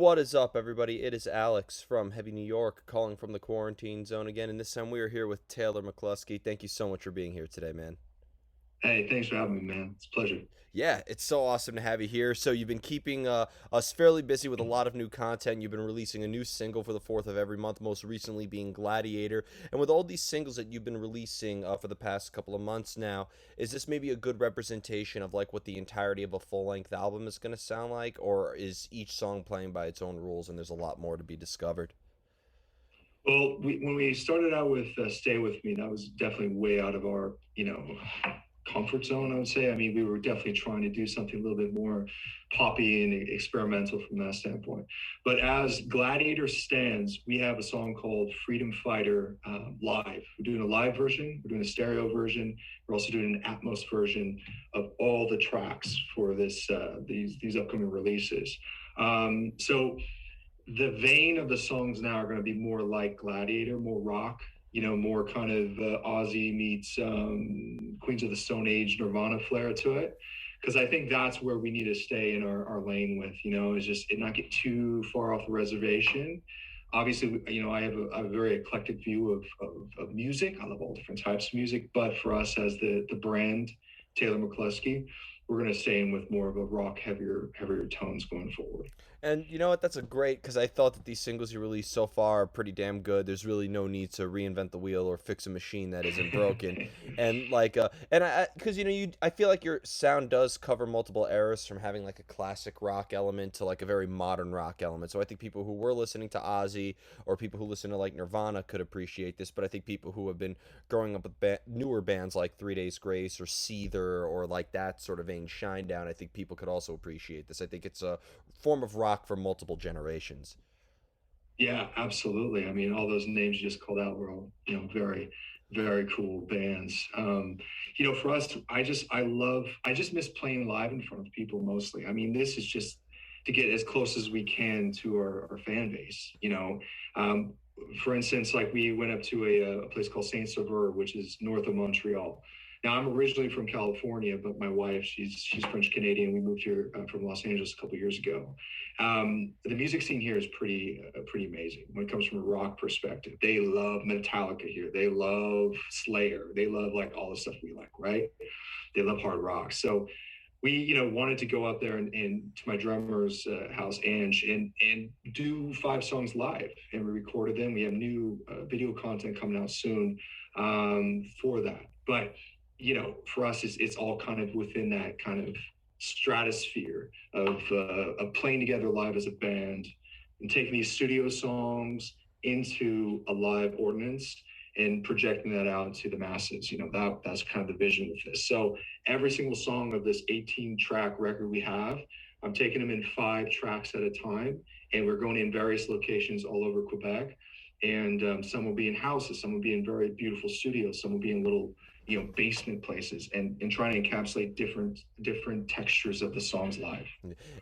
What is up, everybody? It is Alex from Heavy New York calling from the quarantine zone again, and this time we are here with Taylor McCluskey. Thank you so much for being here today, man. Hey, thanks for having me, man. It's a pleasure. Yeah, it's so awesome to have you here. So, you've been keeping us fairly busy with a lot of new content. You've been releasing a new single for the 4th of every month, most recently being Gladiator. And with all these singles that you've been releasing for the past couple of months now, is this maybe a good representation of like what the entirety of a full length album is going to sound like? Or is each song playing by its own rules and there's a lot more to be discovered? Well, when we started out with "Stay with Me," that was definitely way out of our, comfort zone. I would say. I mean, we were definitely trying to do something a little bit more poppy and experimental from that standpoint. But as Gladiator stands, we have a song called "Freedom Fighter" live. We're doing a live version. We're doing a stereo version. We're also doing an Atmos version of all the tracks for these upcoming releases. So the vein of the songs now are going to be more like Gladiator, more rock, more kind of Ozzy meets Queens of the Stone Age, Nirvana flair to it. Because I think that's where we need to stay in our lane with, is just not get too far off the reservation. Obviously, I have a very eclectic view of music. I love all different types of music, but for us as the brand, Taylor McCluskey, we're going to stay in with more of a rock, heavier tones going forward. And you know what? That's a great because I thought that these singles you released so far are pretty damn good. There's really no need to reinvent the wheel or fix a machine that isn't broken. And because I feel like your sound does cover multiple eras from having like a classic rock element to like a very modern rock element. So I think people who were listening to Ozzy or people who listen to like Nirvana could appreciate this. But I think people who have been growing up with newer bands like Three Days Grace or Seether or like that sort of vein, Shinedown, I think people could also appreciate this. I think it's a form of rock for multiple generations. Yeah, absolutely. I mean, all those names you just called out were all, very, very cool bands. For us, I just miss playing live in front of people mostly. I mean, this is just to get as close as we can to our fan base. Um, for instance, like we went up to a place called Saint Sauveur, which is north of Montreal. Now, I'm originally from California, but my wife, she's French Canadian. We moved here from Los Angeles a couple of years ago. The music scene here is pretty amazing when it comes from a rock perspective. They love Metallica here. They love Slayer. They love like all the stuff we like, right? They love hard rock. So we, wanted to go out there and to my drummer's house, Ange, and do 5 songs live. And we recorded them. We have new video content coming out soon for that. But for us, it's all kind of within that kind of stratosphere of playing together live as a band and taking these studio songs into a live ordinance and projecting that out to the masses. That's kind of the vision with this. So every single song of this 18 track record we have, I'm taking them in 5 tracks at a time, and we're going in various locations all over Quebec. And some will be in houses, some will be in very beautiful studios, some will be in little basement places, and trying to encapsulate different textures of the songs live.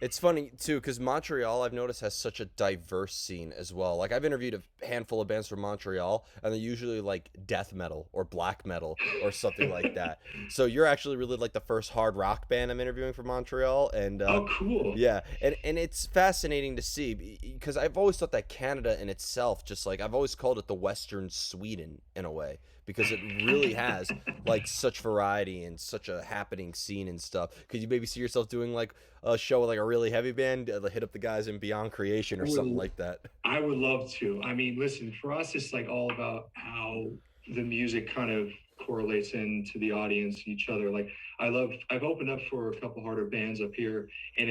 It's funny too because Montreal, I've noticed, has such a diverse scene as well. Like I've interviewed a handful of bands from Montreal, and they're usually like death metal or black metal or something like that. So you're actually really like the first hard rock band I'm interviewing from Montreal, and Oh, cool. yeah, and it's fascinating to see because I've always thought that Canada in itself, just like I've always called it the Western Sweden in a way, because it really has like such variety and such a happening scene and stuff. Could you maybe see yourself doing like a show with like a really heavy band, hit up the guys in Beyond Creation or something would like that? I would love to. I mean, listen, for us, it's like all about how the music kind of correlates into the audience, each other. Like I've opened up for a couple harder bands up here, and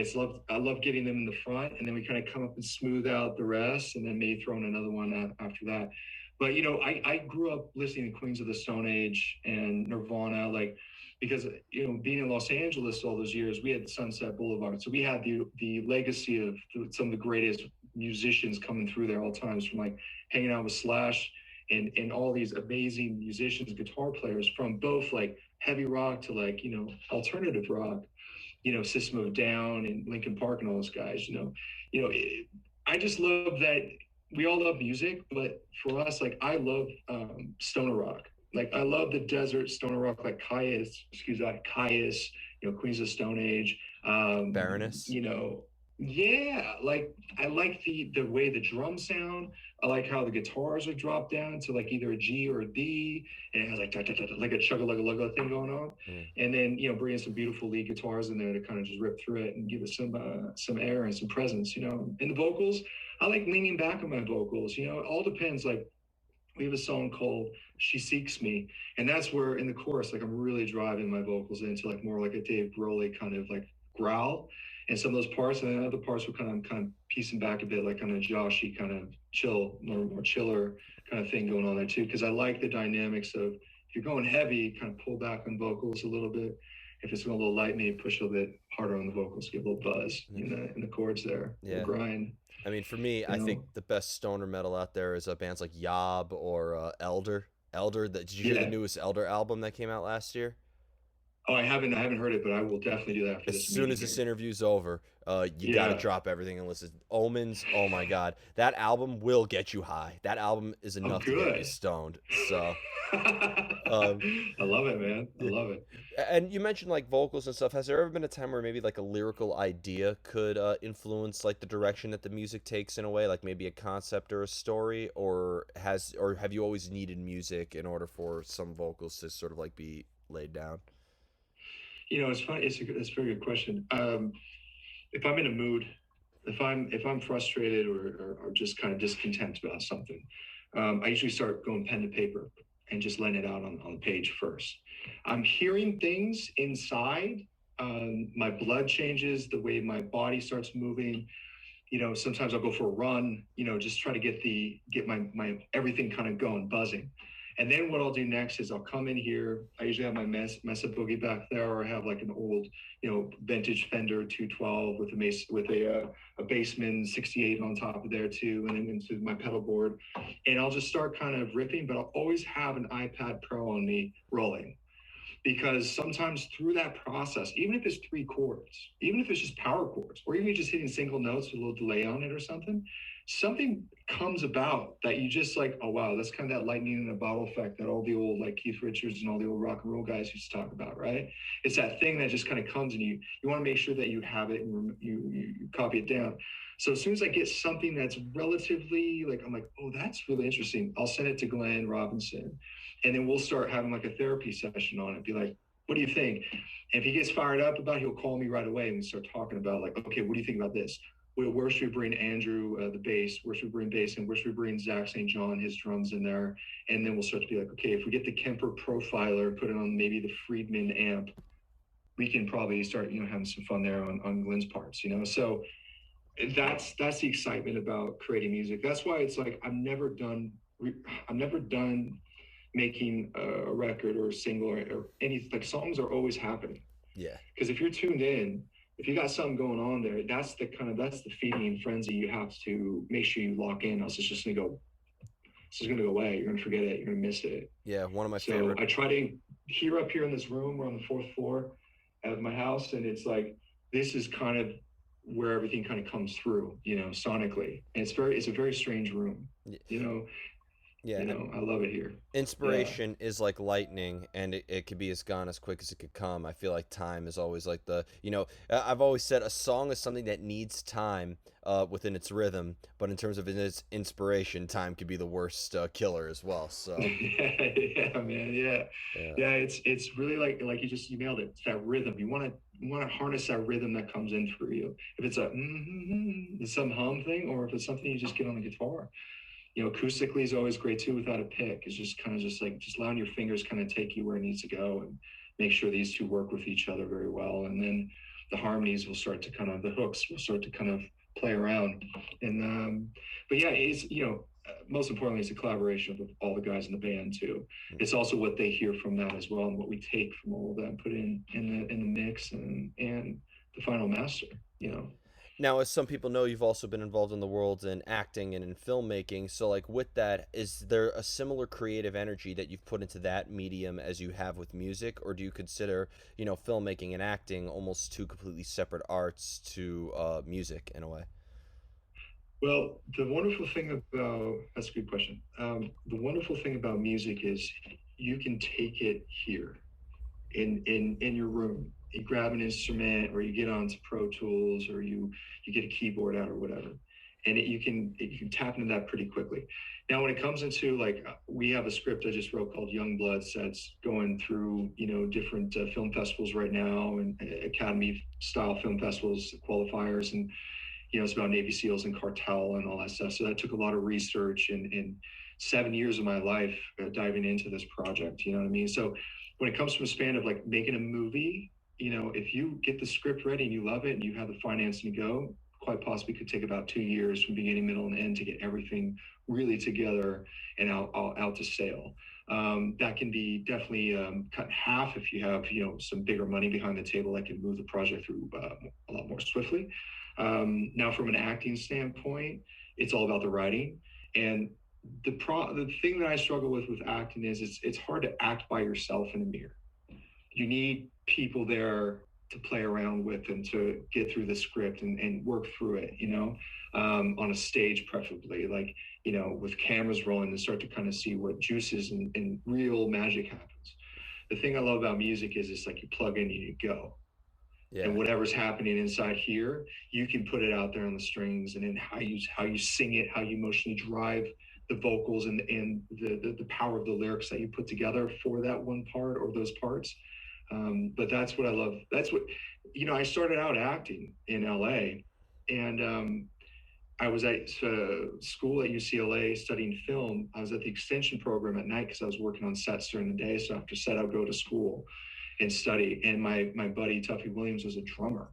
I love getting them in the front, and then we kind of come up and smooth out the rest, and then maybe throw in another one after that. But I grew up listening to Queens of the Stone Age and Nirvana, like because being in Los Angeles all those years, we had Sunset Boulevard, so we had the legacy of some of the greatest musicians coming through there all times, from like hanging out with Slash and all these amazing musicians, guitar players from both like heavy rock to like alternative rock, System of a Down and Linkin Park and all those guys. I just love that we all love music, but for us, like I love stoner rock. Like I love the desert stoner rock, like Caius, Queens of Stone Age. Baroness. Yeah, like I like the way the drums sound. I like how the guitars are dropped down to like either a G or a D, and it has like like a chugga lugga lugga thing going on. Mm. And then bring in some beautiful lead guitars in there to kind of just rip through it and give it some air and some presence. And the vocals, I like leaning back on my vocals. It all depends. Like we have a song called "She Seeks Me," and that's where in the chorus, like I'm really driving my vocals into like more like a Dave Grohl kind of like growl, and some of those parts, and then other parts were kind of piecing back a bit, like kind of Joshy, kind of chill, more chiller kind of thing going on there too. Because I like the dynamics of if you're going heavy, kind of pull back on vocals a little bit. If it's going a little light, maybe push a little bit harder on the vocals, give a little buzz in the chords there, a Yeah. little grind. I mean, for me, You I think know, the best stoner metal out there is bands like Yob or Elder. Elder. Did you hear the yeah. newest Elder album that came out last year? Oh, I haven't heard it, but I will definitely do that after As this soon meeting as this here. interview's over, you got to Yeah. drop everything and listen. Omens, oh my God, that album will get you high. That album is Oh, enough to get you good. stoned. So, um, I love it, man. I yeah. love it. And you mentioned like vocals and stuff. Has there ever been a time where maybe like a lyrical idea could influence like the direction that the music takes in a way, like maybe a concept or a story, or have you always needed music in order for some vocals to sort of like be laid down? It's funny. It's a very good question. If I'm in a mood, if I'm frustrated or just kind of discontent about something, I usually start going pen to paper and just letting it out on the page first. I'm hearing things inside. My blood changes, the way my body starts moving. Sometimes I'll go for a run, just try to get my everything kind of going, buzzing. And then what I'll do next is I'll come in here. I usually have my Mesa Boogie back there, or I have like an old, vintage Fender 212 with a Bassman 68 on top of there too, and then into my pedal board. And I'll just start kind of riffing, but I'll always have an iPad Pro on me rolling, because sometimes through that process, even if it's three chords, even if it's just power chords, or even just hitting single notes with a little delay on it or something comes about that you just like, oh wow, that's kind of that lightning in a bottle effect that all the old like Keith Richards and all the old rock and roll guys used to talk about, right? It's that thing that just kind of comes, and you want to make sure that you have it and you copy it down. So as soon as I get something that's relatively like, I'm like, oh, that's really interesting, I'll send it to Glenn Robinson, and then we'll start having like a therapy session on it. Be like, what do you think? And if he gets fired up about it, he'll call me right away and we start talking about like, okay, what do you think about this? Where should we bring Andrew, the bass? Where should we bring bass? And where should we bring Zach St. John, his drums in there? And then we'll start to be like, okay, if we get the Kemper Profiler, put it on maybe the Friedman amp, we can probably start, having some fun there on Glenn's parts. So that's the excitement about creating music. That's why it's like I'm never done making a record or a single or any, like, songs are always happening. Yeah. Because if you're tuned in, if you got something going on there, that's the feeding frenzy you have to make sure you lock in, else it's just gonna go away. You're gonna forget it, you're gonna miss it. Yeah, one of my So favorite. I try to here up here in this room, we're on the fourth floor of my house, and it's like this is kind of where everything kind of comes through, sonically. And it's a very strange room, you know, Yeah, I love it here. Yeah. inspiration is like lightning, and it could be as gone as quick as it could come. I feel like time is always like I've always said a song is something that needs time within its rhythm, but in terms of its inspiration, time could be the worst killer as well. So Yeah, man. Yeah. yeah. Yeah. It's really like you nailed it. It's that rhythm. You want to harness that rhythm that comes in through you. If it's it's some hum thing, or if it's something you just get on the guitar. Acoustically is always great too without a pick. It's just kind of just allowing your fingers kind of take you where it needs to go, and make sure these two work with each other very well. And then the harmonies will start to the hooks will start to kind of play around. And but yeah, it's most importantly, it's a collaboration with all the guys in the band too. It's also what they hear from that as well, and what we take from all of that and put in the mix and the final master. Now, as some people know, you've also been involved in the world in acting and in filmmaking. So, like, with that, is there a similar creative energy that you've put into that medium as you have with music, or do you consider, filmmaking and acting almost two completely separate arts to music in a way? Well, the wonderful thing about that's a good question. The wonderful thing about music is you can take it here in your room you grab an instrument, or you get onto Pro Tools, or you get a keyboard out or whatever, and you can tap into that pretty quickly. Now, when it comes into like, we have a script I just wrote called Young Bloods that's going through different film festivals right now, and Academy style film festivals qualifiers, and it's about Navy SEALs and cartel and all that stuff. So that took a lot of research and 7 years of my life diving into this project. You know what I mean? So when it comes from a span of like making a movie, if you get the script ready and you love it and you have the financing to go, quite possibly could take about 2 years from beginning, middle, and end to get everything really together and out to sale. That can be definitely cut in half if you have some bigger money behind the table that can move the project through a lot more swiftly. Now, from an acting standpoint, it's all about the writing. And the thing that I struggle with acting is it's hard to act by yourself in a mirror. You need people there to play around with and to get through the script and work through it, on a stage, preferably, like, with cameras rolling, and start to kind of see what juices and real magic happens. The thing I love about music is it's like you plug in and you go. Yeah. And whatever's happening inside here, you can put it out there on the strings, and then how you sing it, how you emotionally drive the vocals, and the power of the lyrics that you put together for that one part or those parts. But that's what I love. That's what, I started out acting in LA, and I was at school at UCLA studying film. I was at the extension program at night because I was working on sets during the day. So after set, I'd go to school and study. And my buddy Tuffy Williams was a drummer,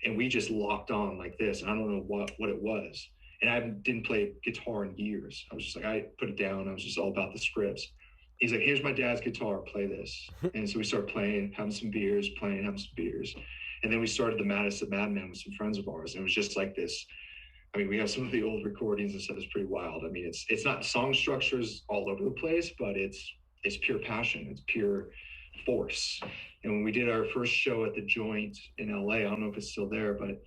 and we just locked on like this. And I don't know what it was. And I didn't play guitar in years. I was just like, I put it down. I was just all about the scripts. He's like, here's my dad's guitar, play this. And so we started playing, having some beers, and then we started the Maddest of Madmen with some friends of ours. And it was just like this. I mean, we have some of the old recordings and stuff. It's pretty wild. I mean, it's not song structures all over the place, but it's pure passion. It's pure force. And when we did our first show at the Joint in LA, I don't know if it's still there, but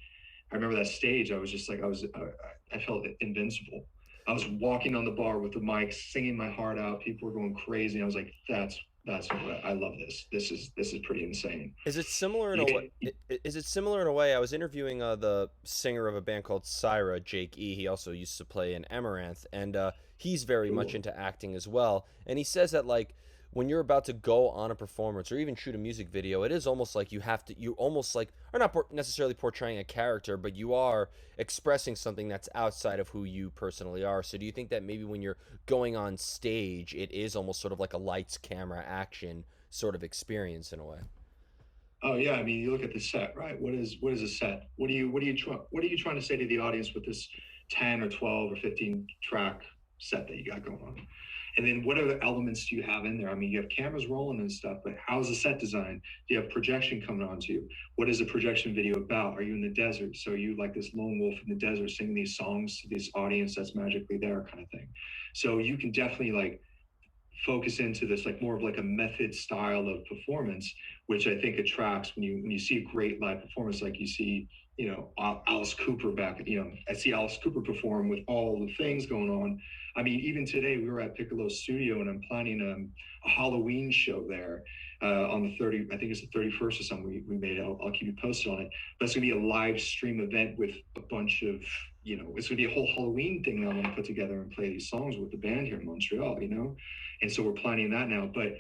I remember that stage. I was just like, I felt invincible. I was walking on the bar with the mic, singing my heart out. People were going crazy. I was like, that's what I love this. This is pretty insane. Is it similar in a way? Yeah. Is it similar in a way? I was interviewing the singer of a band called Syra, Jake E. He also used to play in Amaranth, and he's very much Cool. into acting as well. And he says that like when you're about to go on a performance or even shoot a music video, it is almost like you almost like are not necessarily portraying a character, but you are expressing something that's outside of who you personally are. So do you think that maybe when you're going on stage, it is almost sort of like a lights, camera, action sort of experience in a way? Oh yeah, I mean, you look at the set, right? What is a set? What are you trying to say to the audience with this 10 or 12 or 15 track set that you got going on? And then what other elements do you have in there? I mean, you have cameras rolling and stuff, but how's the set design? Do you have projection coming onto you? What is a projection video about? Are you in the desert? So you like this lone wolf in the desert singing these songs to this audience that's magically there, kind of thing. So you can definitely like focus into this like more of like a method style of performance, which I think attracts when you see a great live performance, like you see, Alice Cooper back, I see Alice Cooper perform with all the things going on. I mean, even today we were at Piccolo's studio, and I'm planning a Halloween show there on the 30, I think it's the 31st or something we made. I'll keep you posted on it. But it's gonna be a live stream event with a bunch of, it's gonna be a whole Halloween thing that I want to put together and play these songs with the band here in Montreal. And so we're planning that now. But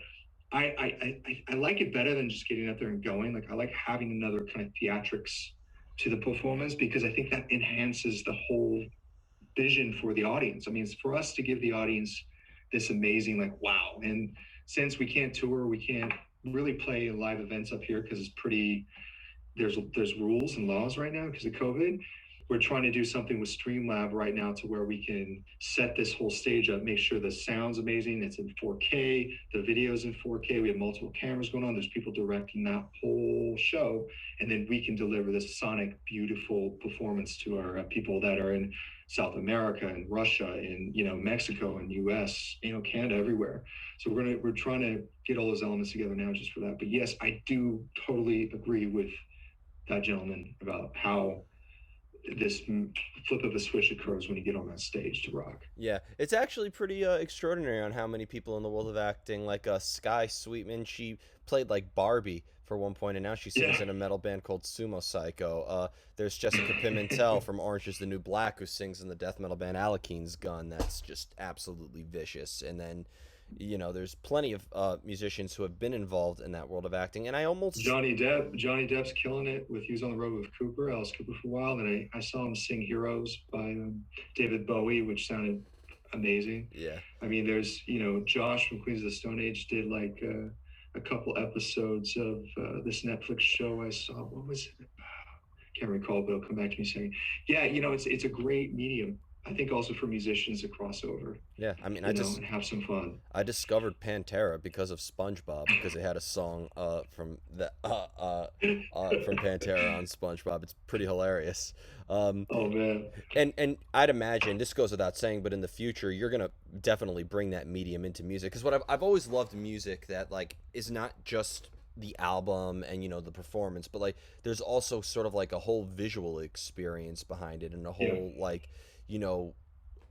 I like it better than just getting up there and going. Like I like having another kind of theatrics to the performance, because I think that enhances the whole vision for the audience. I mean, it's for us to give the audience this amazing, like, wow. And since we can't tour, we can't really play live events up here because it's pretty, there's rules and laws right now because of COVID. We're trying to do something with Streamlab right now to where we can set this whole stage up, make sure the sound's amazing. It's in 4K, the video's in 4K. We have multiple cameras going on. There's people directing that whole show. And then we can deliver this sonic, beautiful performance to our people that are in South America and Russia and, Mexico and US, Canada, everywhere. So we're trying to get all those elements together now just for that. But yes, I do totally agree with that gentleman about how this flip of a switch occurs when you get on that stage to rock. Yeah, it's actually pretty extraordinary on how many people in the world of acting, like Sky Sweetman, she played like Barbie for one point, and now she sings Yeah. in a metal band called Sumo Psycho. There's Jessica Pimentel from Orange Is the New Black, who sings in the death metal band Alakeen's Gun. That's just absolutely vicious. And then, there's plenty of musicians who have been involved in that world of acting, and I almost Johnny Depp's killing it with he was on the road with Alice Cooper for a while, and I saw him sing Heroes by David Bowie, which sounded amazing. yeah. I mean, there's Josh from Queens of the Stone Age did like a couple episodes of this Netflix show I saw. What was it? Can't recall, but it'll come back to me saying, yeah, it's a great medium. I think also for musicians to cross over, Yeah, I mean, and have some fun. I discovered Pantera because of SpongeBob because they had a song from Pantera on SpongeBob. It's pretty hilarious. Um, Oh man. and I'd imagine this goes without saying, but in the future you're gonna definitely bring that medium into music because what I've always loved music that like is not just the album and the performance, but like there's also sort of like a whole visual experience behind it and a Yeah. whole like you know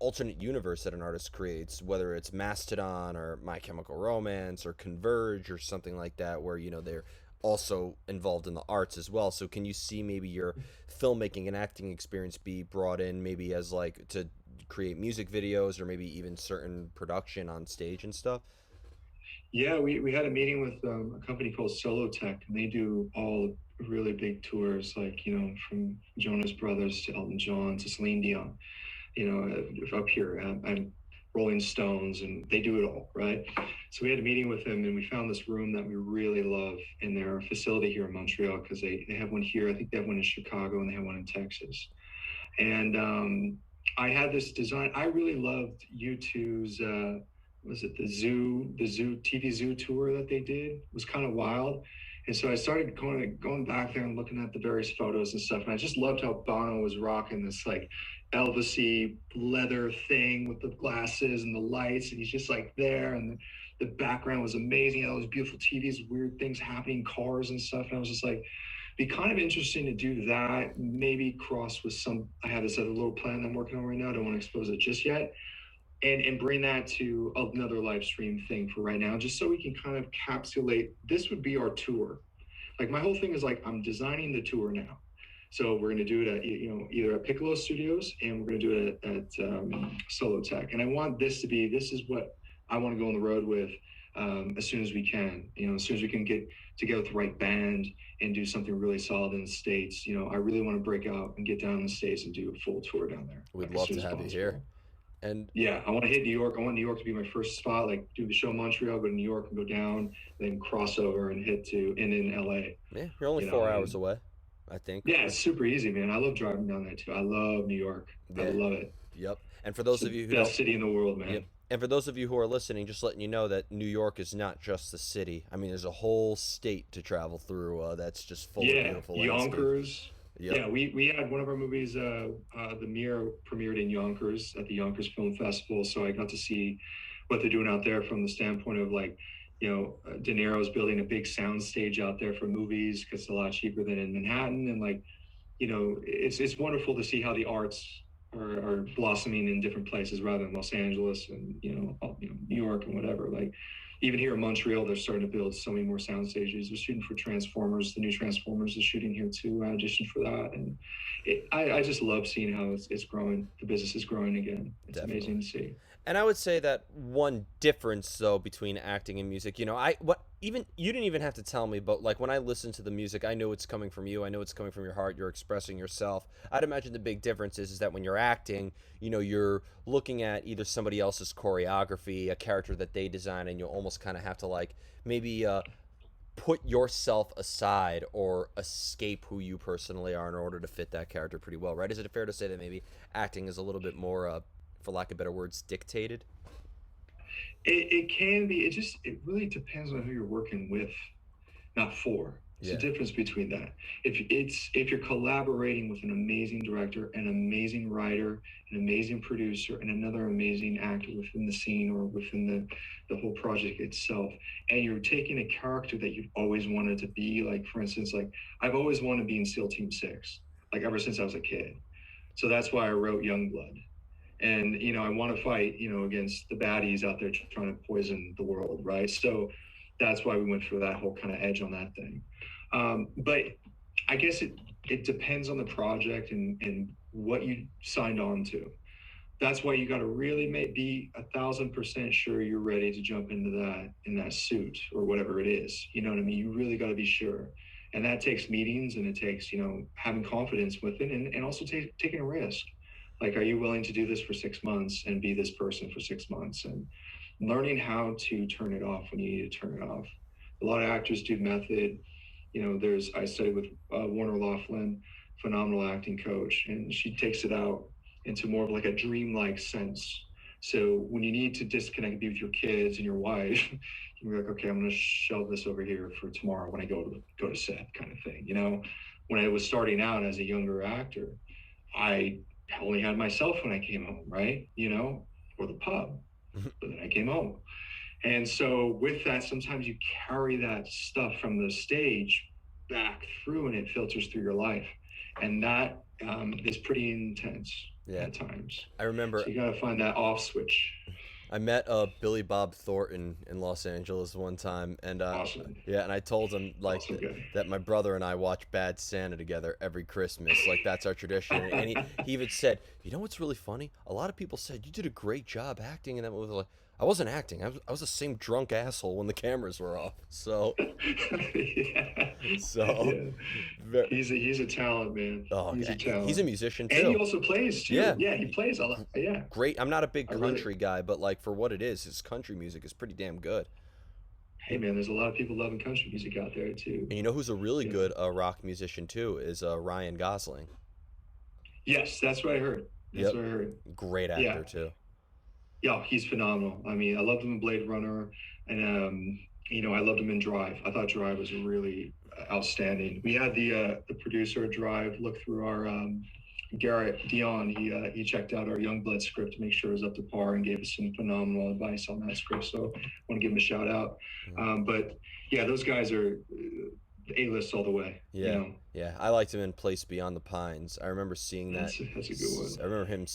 alternate universe that an artist creates, whether it's Mastodon or My Chemical Romance or Converge or something like that, where they're also involved in the arts as well. So can you see maybe your filmmaking and acting experience be brought in maybe as like to create music videos or maybe even certain production on stage and stuff? Yeah, we had a meeting with a company called Solo Tech, and they do all really big tours, like from Jonas Brothers to Elton John to Celine Dion. Up here, I'm Rolling Stones, and they do it all, right? So we had a meeting with them, and we found this room that we really love in their facility here in Montreal because they have one here. I think they have one in Chicago, and they have one in Texas. And I had this design. I really loved U2's. Was it the Zoo TV Zoo tour that they did? It was kind of wild. And so I started going back there and looking at the various photos and stuff. And I just loved how Bono was rocking this like Elvisy leather thing with the glasses and the lights, and he's just like there, and the background was amazing. All those beautiful TVs, weird things happening, cars and stuff. And I was just like, be kind of interesting to do that. Maybe cross with some. I have this other little plan I'm working on right now. I don't want to expose it just yet, and bring that to another live stream thing for right now, just so we can kind of capsulate. This would be our tour. Like my whole thing is like I'm designing the tour now. So we're going to do it at either at Piccolo Studios, and we're going to do it at Solo Tech. And I want this to be this is what I want to go on the road with as soon as we can. As soon as we can get together with the right band and do something really solid in the States. I really want to break out and get down in the States and do a full tour down there, We'd like as love soon to as have you here. possible. And Yeah, I want to hit New York. I want New York to be my first spot. Like do the show in Montreal, go to New York and go down, then cross over and hit to and in LA. yeah, you're only You know, 4 hours and away, I think. yeah, it's super easy, man. I love driving down there too. I love New York. I Yeah. love it. Yep. And for It's those the of you who don't best city in the world, Yep. man. And for those of you who are listening, just letting you know that New York is not just the city. I mean, there's a whole state to travel through that's just full of Yeah, beautiful landscape. Yonkers. Yep. Yeah, we had one of our movies, The Mirror, premiered in Yonkers at the Yonkers Film Festival. So I got to see what they're doing out there from the standpoint of like, De Niro's building a big sound stage out there for movies because it's a lot cheaper than in Manhattan, and like it's wonderful to see how the arts are blossoming in different places rather than Los Angeles and New York and whatever. Like even here in Montreal, they're starting to build so many more sound stages. They're shooting for Transformers. The new Transformers is shooting here too. I auditioned for that, and I just love seeing how it's growing. The business is growing again. It's Definitely. amazing to see. And I would say that one difference though between acting and music, I what even you didn't even have to tell me, but like when I listen to the music, I know it's coming from you. I know it's coming from your heart. You're expressing yourself. I'd imagine the big difference is that when you're acting, you're looking at either somebody else's choreography, a character that they design, and you almost kind of have to like maybe put yourself aside or escape who you personally are in order to fit that character pretty well, right? Is it fair to say that maybe acting is a little bit more for lack of better words, dictated? It can be. It really depends on who you're working with, not for. It's the Yeah, difference between that. If you're collaborating with an amazing director, an amazing writer, an amazing producer, and another amazing actor within the scene or within the whole project itself, and you're taking a character that you've always wanted to be, like for instance, like I've always wanted to be in SEAL Team 6, like ever since I was a kid. So that's why I wrote Youngblood. And I want to fight against the baddies out there trying to poison the world, right? So that's why we went for that whole kind of edge on that thing. But I guess it depends on the project and what you signed on to. That's why you got to really be 1,000% sure you're ready to jump into that in that suit or whatever it is. You know what I mean? You really got to be sure, and that takes meetings, and it takes having confidence with it, and also taking a risk. Like, are you willing to do this for 6 months and be this person for 6 months, and learning how to turn it off when you need to turn it off. A lot of actors do method. I studied with Warner Laughlin, phenomenal acting coach, and she takes it out into more of like a dreamlike sense. So when you need to disconnect and be with your kids and your wife, you're like, okay, I'm going to shelve this over here for tomorrow when I go to set, kind of thing. When I was starting out as a younger actor, I only had myself when I came home, right? Or the pub, but then I came home. And so with that, sometimes you carry that stuff from the stage back through, and it filters through your life. And that is pretty intense at times. I remember. So you got to find that off switch. I met Billy Bob Thornton in Los Angeles one time, and Awesome. yeah, and I told him like Awesome guy. that my brother and I watch Bad Santa together every Christmas, like that's our tradition. And he even said, you know what's really funny? A lot of people said you did a great job acting in that movie. Like, I wasn't acting. I was the same drunk asshole when the cameras were off. So, Yeah. so he's a talent, man. Oh, he's a talent. He's a musician too. And he also plays too. Yeah, he plays a lot. Yeah. Great. I'm not a big country guy, but like for what it is, his country music is pretty damn good. Hey man, there's a lot of people loving country music out there too. And you know who's a really good rock musician too is Ryan Gosling. Yes, that's what I heard. That's what I heard. Great actor too. Yeah, he's phenomenal. I mean, I loved him in Blade Runner, and I loved him in Drive. I thought Drive was really outstanding. We had the producer of Drive look through our Garrett Dion. He checked out our Youngblood script to make sure it was up to par and gave us some phenomenal advice on that script. So I want to give him a shout out. But yeah, those guys are A-list all the way. Yeah, yeah. I liked him in Place Beyond the Pines. I remember seeing that. That's a good one. I remember him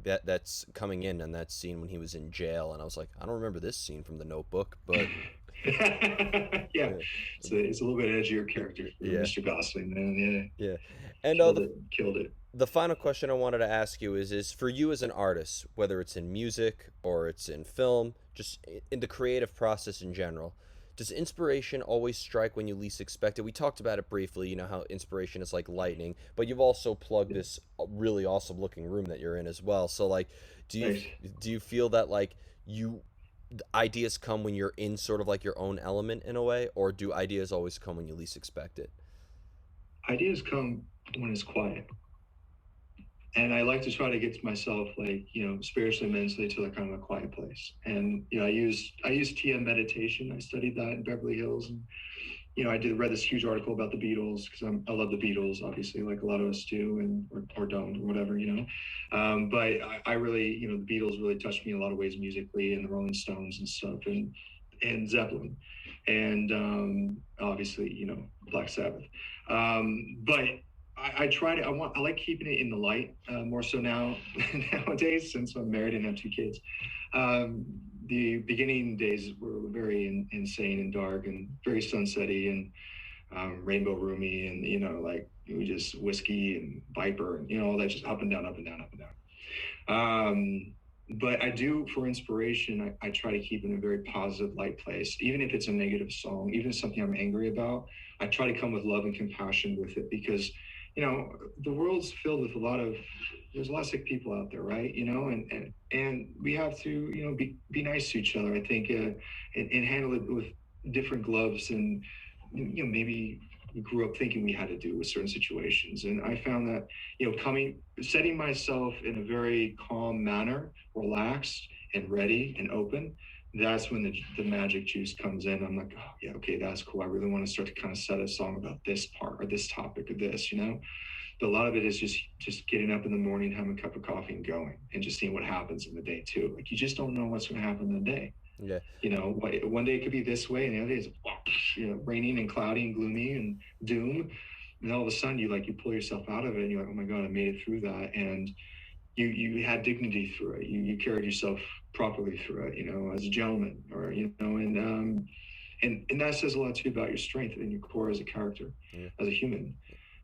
that's coming in on that scene when he was in jail, and I was like, I don't remember this scene from The Notebook, but yeah, it's a little bit edgier character for Mr. Gosling, man. Yeah, and killed it. The final question I wanted to ask you is for you as an artist, whether it's in music or it's in film, just in the creative process in general, does inspiration always strike when you least expect it? We talked about it briefly, you know, how inspiration is like lightning, but you've also plugged this really awesome looking room that you're in as well. So like, do you feel that like ideas come when you're in sort of like your own element in a way, or do ideas always come when you least expect it? Ideas come when it's quiet. And I like to try to get to myself, like, spiritually, mentally, to like kind of a quiet place. And I use TM meditation. I studied that in Beverly Hills, and I read this huge article about the Beatles because I love the Beatles, obviously, like a lot of us do, and or don't, or whatever, But I really, the Beatles really touched me in a lot of ways musically, and the Rolling Stones and stuff, and Zeppelin, and obviously, Black Sabbath. But I try to. I like keeping it in the light more so nowadays, since I'm married and have 2 kids. The beginning days were very insane and dark and very sunsetty and rainbow roomy, and like we just whiskey and Viper and all that, just up and down, up and down, up and down. But I do, for inspiration, I try to keep in a very positive, light place, even if it's a negative song, even if it's something I'm angry about. I try to come with love and compassion with it, because the world's filled with there's a lot of sick people out there, right? And we have to, be nice to each other, I think, and handle it with different gloves, and, maybe we grew up thinking we had to do with certain situations. And I found that, setting myself in a very calm manner, relaxed and ready and open, that's when the magic juice comes in. I'm like, oh yeah, okay, that's cool. I really want to start to kind of set a song about this part or this topic or this, But a lot of it is just getting up in the morning, having a cup of coffee and going, and just seeing what happens in the day too. Like, you just don't know what's going to happen in the day. Yeah. One day it could be this way, and the other day is raining and cloudy and gloomy and doom. And all of a sudden you pull yourself out of it and you're like, oh my God, I made it through that. And you had dignity through it. You carried yourself properly through it, as a gentleman, or and that says a lot too about your strength and your core as a character, Yeah. as a human.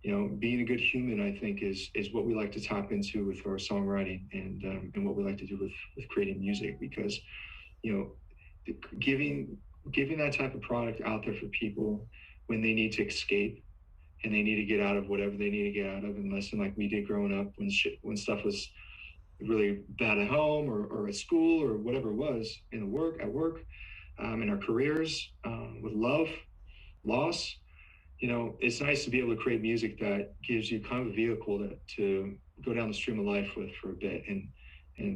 Being a good human, I think, is what we like to tap into with our songwriting, and what we like to do with creating music, because you know giving giving that type of product out there for people when they need to escape and they need to get out of whatever they need to get out of, and listen, like we did growing up when stuff was really bad at home, or at school, or whatever it was, at work, in our careers, with love, loss. It's nice to be able to create music that gives you kind of a vehicle to go down the stream of life with for a bit, and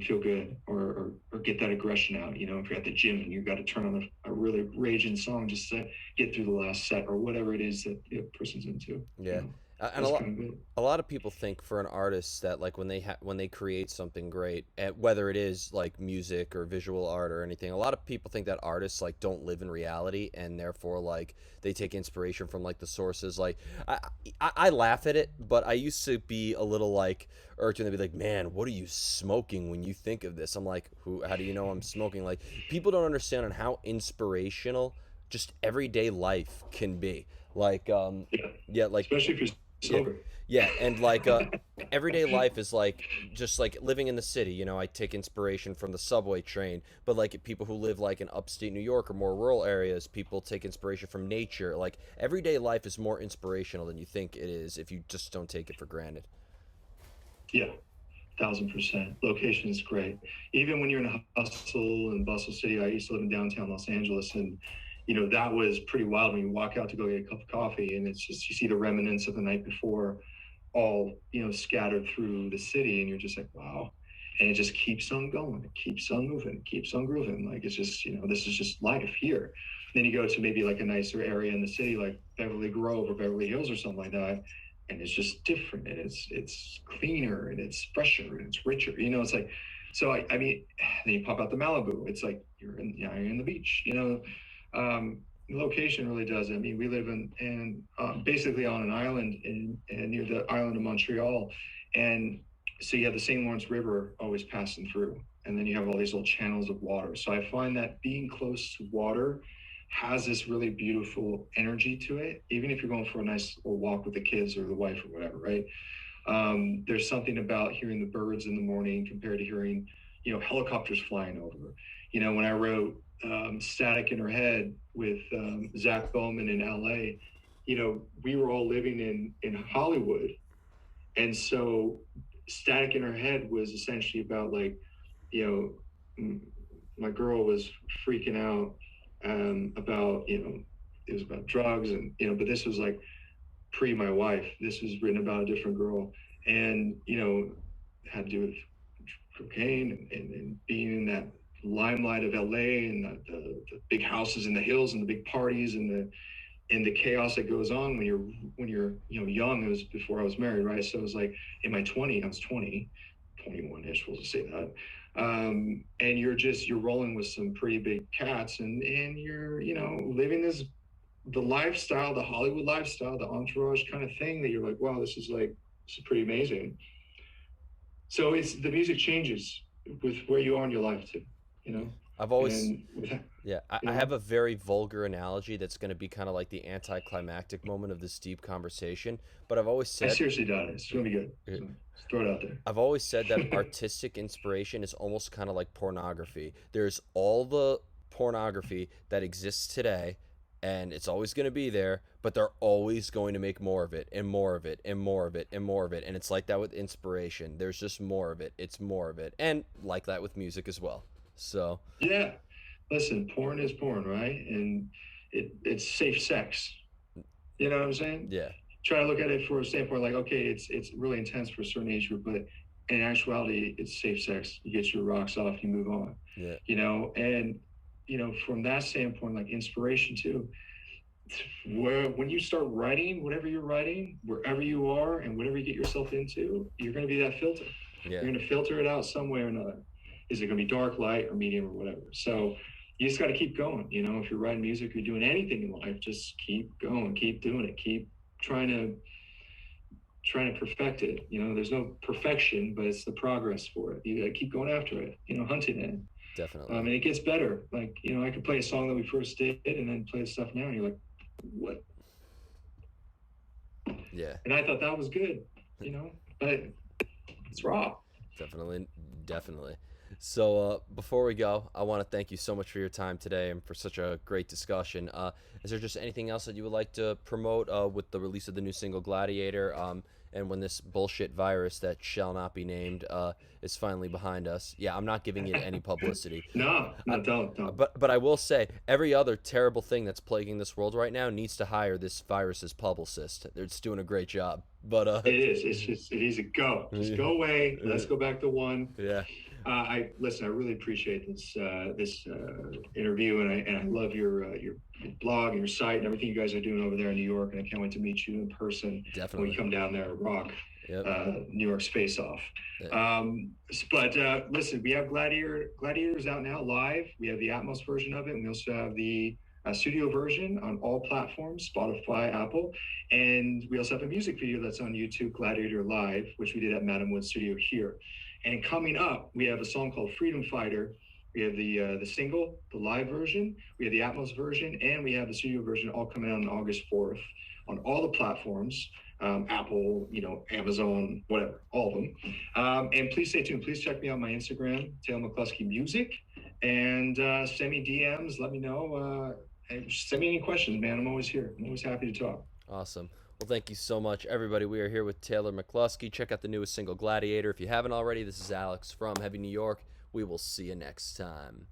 feel good, or get that aggression out. If you're at the gym and you got to turn on a really raging song just to get through the last set, or whatever it is that the person's into. Yeah. And That's kind of it. a lot of people think for an artist that like when they create something great, whether it is like music or visual art or anything, a lot of people think that artists like don't live in reality, and therefore like they take inspiration from like the sources. Like I I laugh at it, but I used to be a little like urged, and they'd be like, "Man, what are you smoking when you think of this?" I'm like, "Who? How do you know I'm smoking?" Like people don't understand on how inspirational just everyday life can be. Like Yeah, yeah, like especially if you're yeah, sober. yeah, and like everyday life is like just like living in the city. I take inspiration from the subway train, but like people who live like in upstate New York or more rural areas, people take inspiration from nature. Like everyday life is more inspirational than you think it is if you just don't take it for granted. Yeah, 1,000%. Location is great. Even when you're in a hustle and bustle city, I used to live in downtown Los Angeles, and that was pretty wild when you walk out to go get a cup of coffee, and it's just you see the remnants of the night before, all scattered through the city, and you're just like, wow. And it just keeps on going, it keeps on moving, it keeps on grooving. Like it's just this is just life here. Then you go to maybe like a nicer area in the city, like Beverly Grove or Beverly Hills or something like that, and it's just different, and it's cleaner, and it's fresher, and it's richer. It's like, so I mean, then you pop out the Malibu, it's like you're in the beach. Location really does it. I mean, we live in basically on an island in near the island of Montreal, and so you have the St. Lawrence River always passing through, and then you have all these little channels of water. So I find that being close to water has this really beautiful energy to it, even if you're going for a nice little walk with the kids or the wife or whatever, right? There's something about hearing the birds in the morning compared to hearing, helicopters flying over. When I wrote Static in Her Head with Zach Bowman in LA, we were all living in Hollywood. And so Static in Her Head was essentially about like, my girl was freaking out about, it was about drugs, and, but this was like pre my wife. This was written about a different girl, and had to do with cocaine, and being in that limelight of LA, and the big houses in the hills, and the big parties, and the chaos that goes on when you're young. It was before I was married, right? So it was like in my 20s, I was 20, 21ish, we'll just say that. And you're rolling with some pretty big cats, and you're living the lifestyle, the Hollywood lifestyle, the entourage kind of thing, that you're like, wow, this is pretty amazing. So it's the music changes with where you are in your life too, you Yeah. know, I've always and with that, Yeah, you I have know, a very vulgar analogy that's going to be kind of like the anticlimactic moment of this deep conversation, but I've always I said seriously doubt it. It's gonna be good. uh, So just throw it out I've always said that there. artistic inspiration is almost kind of like pornography. There's all the pornography that exists today, and it's always going to be there, but they're always going to make more of it and more of it and more of it and more of it. And it's like that with inspiration. There's just more of it. It's more of it. And like that with music as well. So, Yeah, listen, porn is porn, right? And it's safe sex. You know what I'm saying? yeah. Try to look at it for a standpoint like, okay, it's really intense for a certain age group, but in actuality, it's safe sex. You get your rocks off, you move on. Yeah. And from that standpoint, like inspiration too, where when you start writing, whatever you're writing, wherever you are and whatever you get yourself into, you're going to be that filter. Yeah. You're going to filter it out some way or another. Is it going to be dark, light, or medium, or whatever? So you just got to keep going. If you're writing music, you're doing anything in life, just keep going, keep doing it, keep trying to trying to perfect it. There's no perfection, but it's the progress for it. You got to keep going after it. Hunt it in. And Definitely. it gets better. Like, I could play a song that we first did and then play the stuff now, and you're like, what? Yeah. And I thought that was good, but it's raw. Definitely, definitely. So before we go, I want to thank you so much for your time today and for such a great discussion. Is there just anything else that you would like to promote with the release of the new single Gladiator, and when this bullshit virus that shall not be named is finally behind us? Yeah, I'm not giving it any publicity. No, I, no, don't. but I will say every other terrible thing that's plaguing this world right now needs to hire this virus's publicist. It's doing a great job. But It is. It's just it is a go. Just go away. Let's go back to one. yeah, I listen. I really appreciate this interview, and I love your blog and your site and everything you guys are doing over there in New York. And I can't wait to meet you in person when we definitely. come down there. Rock, Yep. New York Space Off. Yeah. But listen, we have Gladiators out now live. We have the Atmos version of it, and we also have the studio version on all platforms: Spotify, Apple, and we also have a music video that's on YouTube, Gladiator Live, which we did at Madam Wood Studio here. And coming up, we have a song called Freedom Fighter. We have the single, the live version. We have the Atmos version, and we have the studio version all coming out on August 4th on all the platforms. Apple, Amazon, whatever, all of them. And please stay tuned. Please check me out on my Instagram, Taylor McCluskey Music, and send me DMs. Let me know. Send me any questions, man. I'm always here. I'm always happy to talk. Awesome. Well, thank you so much, everybody. We are here with Taylor McCluskey. Check out the newest single, Gladiator. If you haven't already, this is Alex from Heavy New York. We will see you next time.